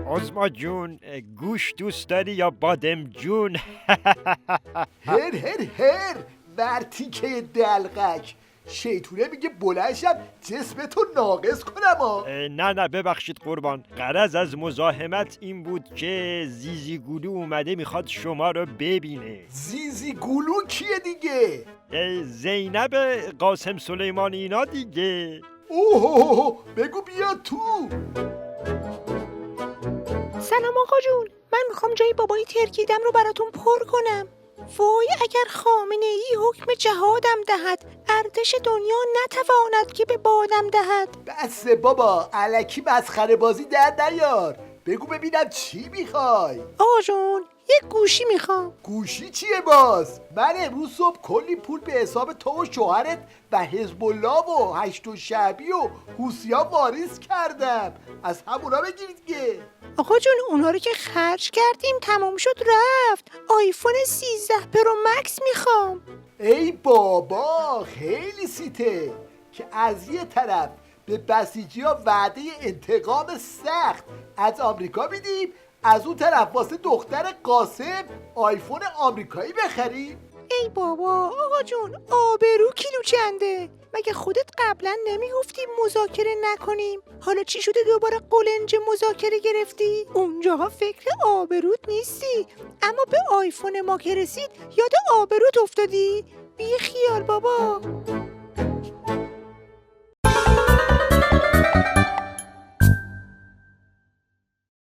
عظما جون، گوش دوست داری یا بادم جون؟ هر مرتیکه دلقک، شیطونه میگه بلنشم جسمتو ناقص کنم نه ببخشید قربان، غرض از مزاحمت این بود که زیزی گولو اومده میخواد شما رو ببینه. زیزی گولو کیه دیگه؟ زینب قاسم سلیمانی اینا دیگه. اوه بگو بیا تو. سلام آقا جون، من میخوام جای بابای ترکیدم رو براتون پر کنم. وای اگر خامنه ای حکم جهادم دهد، ارتش دنیا نتواند که به بادم دهد. بس بابا، الکی مسخره بازی در نیار. بگو ببینم چی میخوای؟ آقا جون یه گوشی میخوام. گوشی چیه باز؟ من امروز صبح کلی پول به حساب تو و شوهرت و حزب الله و هشت و شعبی و حوثی‌ها واریز کردم. از همونا بگیرید دیگه. آقا جون اونا رو که خرج کردیم تمام شد رفت. آیفون 13 پرو مکس میخوام. ای بابا خیلی سیته که از یه طرف به بسیجی‌ها وعده انتقام سخت از آمریکا میدیم، از اون طرف واسه دختر قاسم آیفون آمریکایی بخریم. ای بابا آقا جون آبرو کیلو چنده؟ مگه خودت قبلا نمیگفتی مذاکره نکنیم؟ حالا چی شده دوباره قلنج مذاکره گرفتی؟ اونجاها فکر آبروت نیستی، اما به آیفون ما که رسید یاد آبروت افتادی؟ بی خیال بابا.